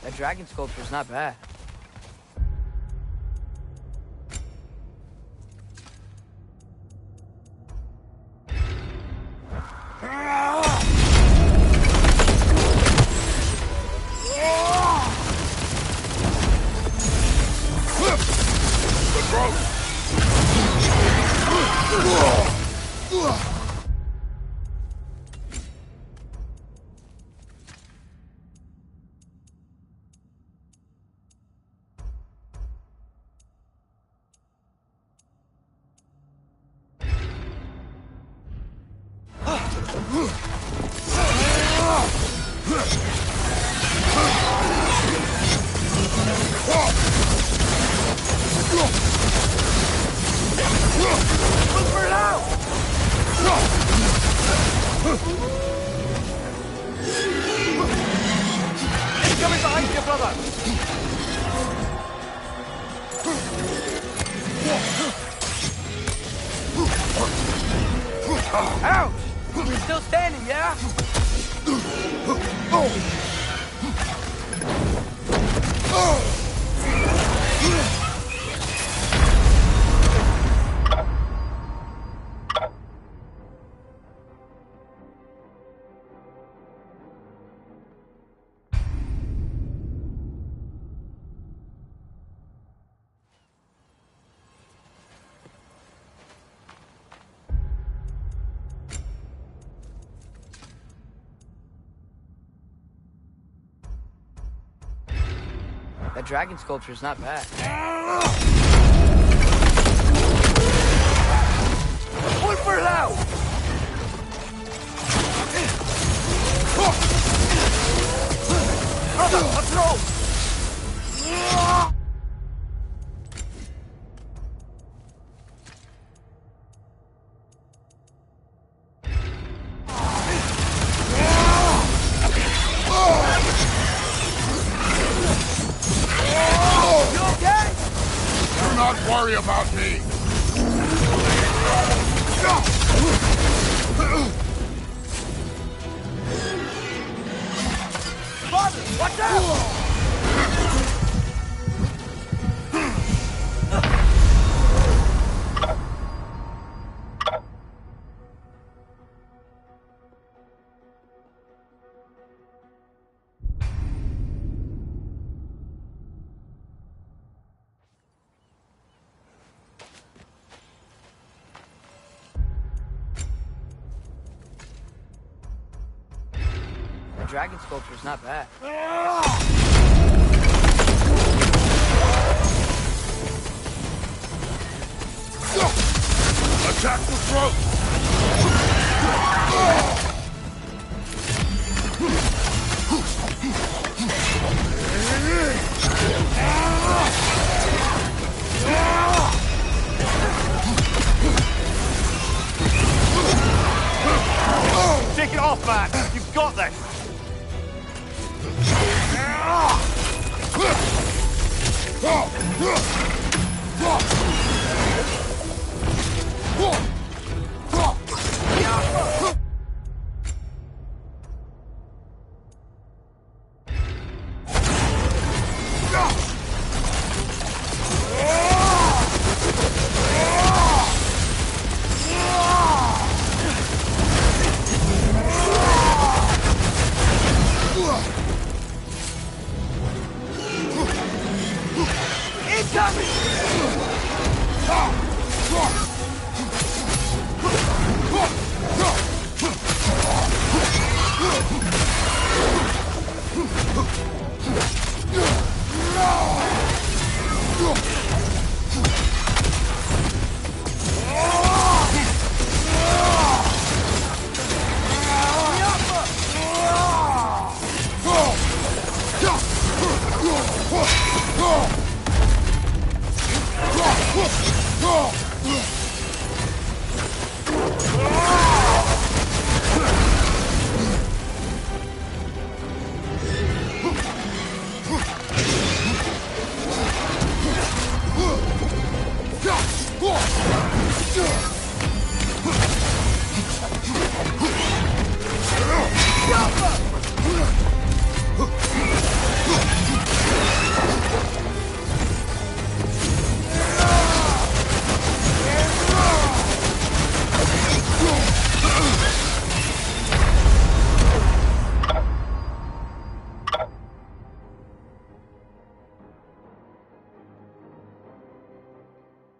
That dragon sculpture's not bad. Coming behind you, brother! Ouch! You're still standing, yeah? That dragon sculpture's not bad. One for it out! worry about me! Father, watch out! The dragon sculpture's not bad. Attack the throat! Take it off, man! You've got this!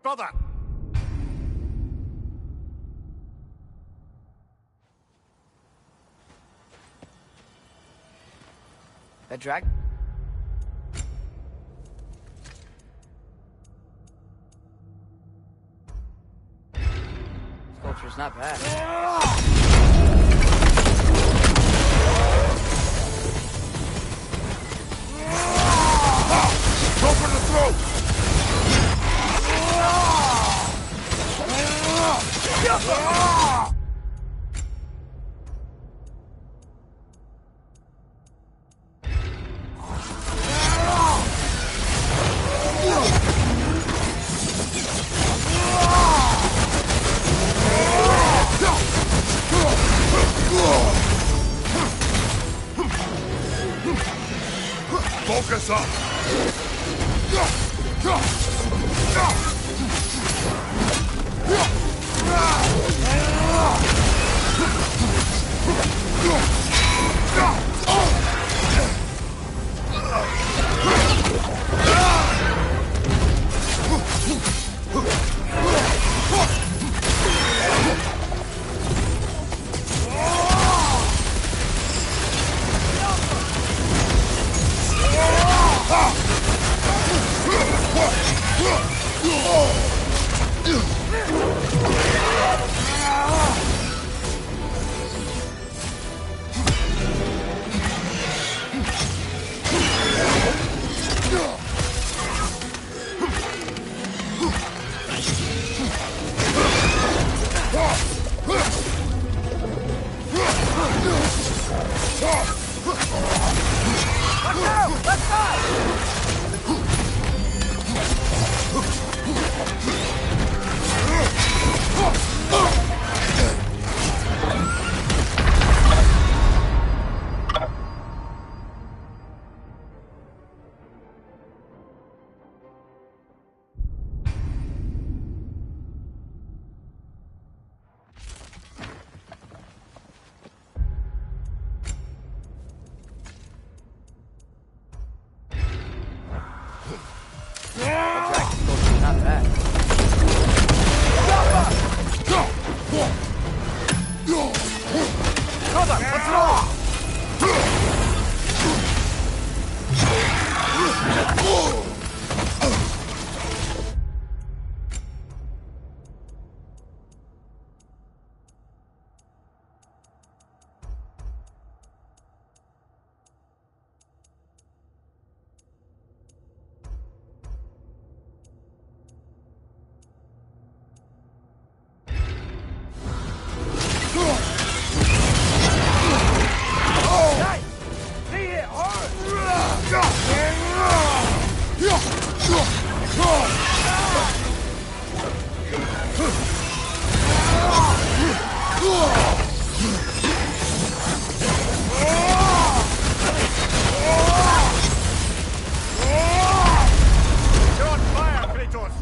Brother! That drag? Sculpture's not bad. Go for the throat! Focus up! Brother, what's wrong? You're on fire, Kratos!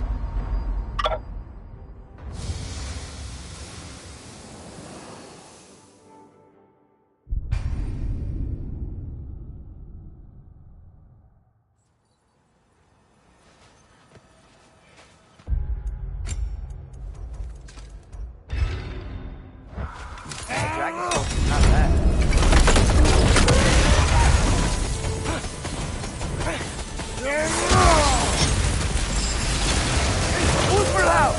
Dragon sculpture's not bad. Super loud!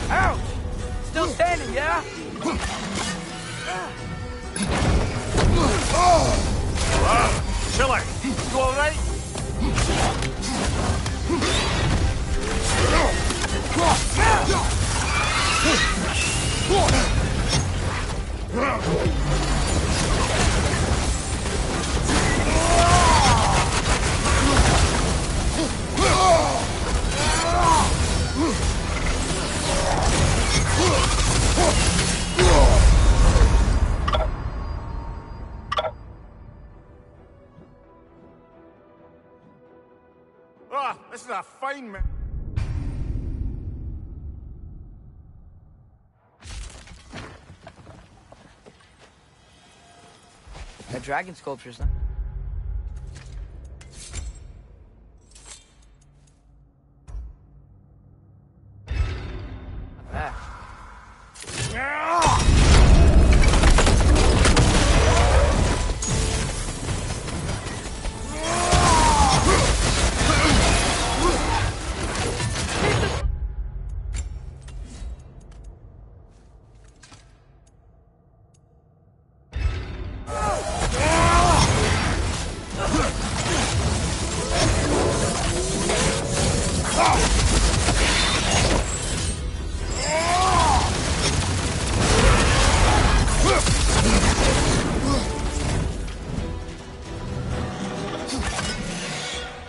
Ouch! Still standing, yeah? Killer, you alright? Ah, this is a fine man. That dragon sculpture's not... not bad.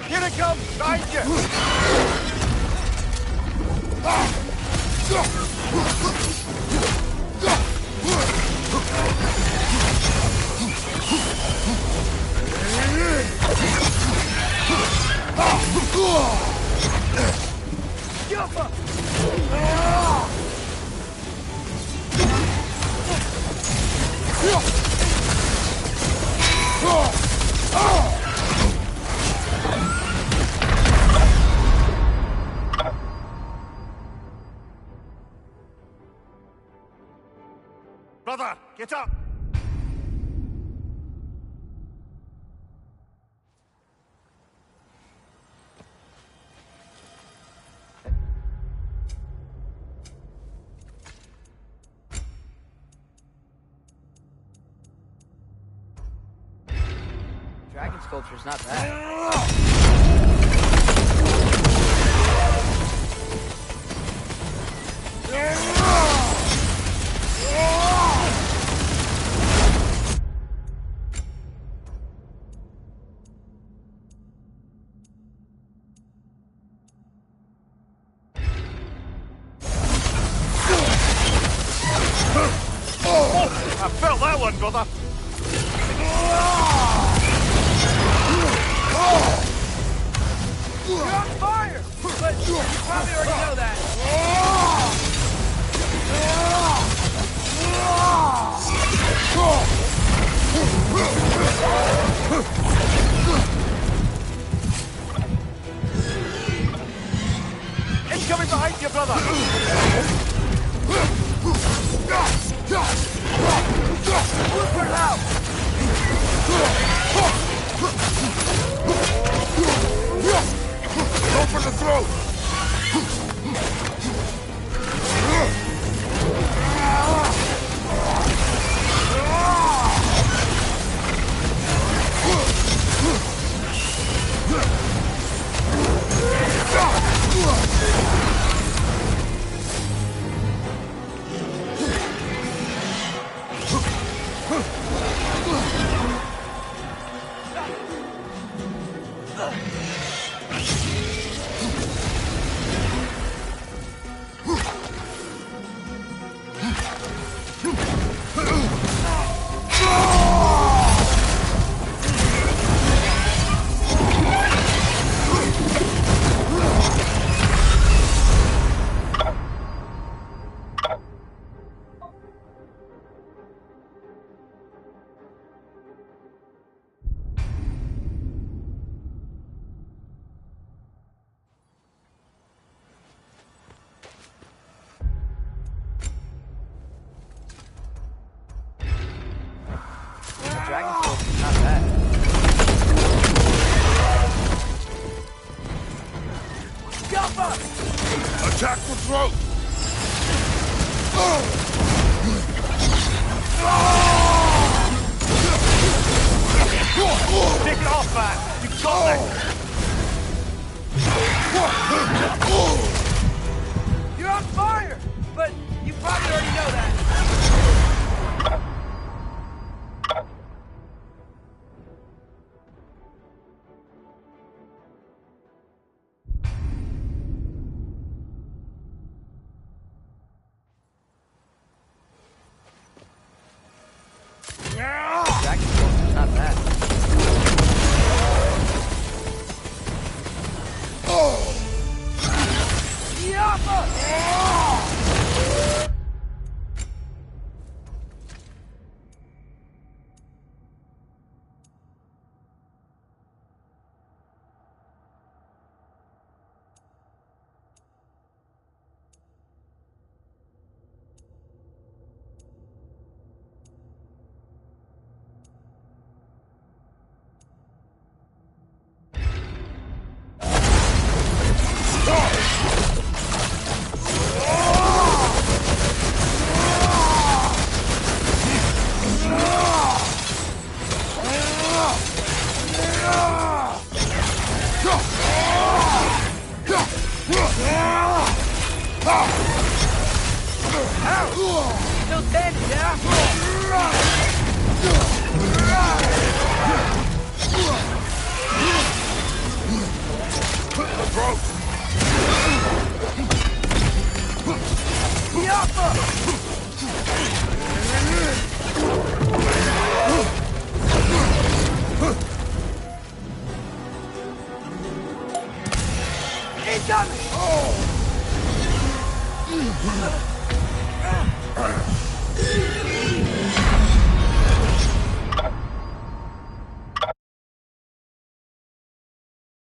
Here it comes, behind you! Brother, get up! Dragon sculpture's not bad. I felt that one, brother. You're on fire! But you probably already know that. Incoming behind you, brother. Rupert out! Go for the throat! Not bad. Jump up! Attack the throat! Take it off, man. You got this. You're on fire! But you probably already know that. Not bad. Still standing, yeah? Incoming!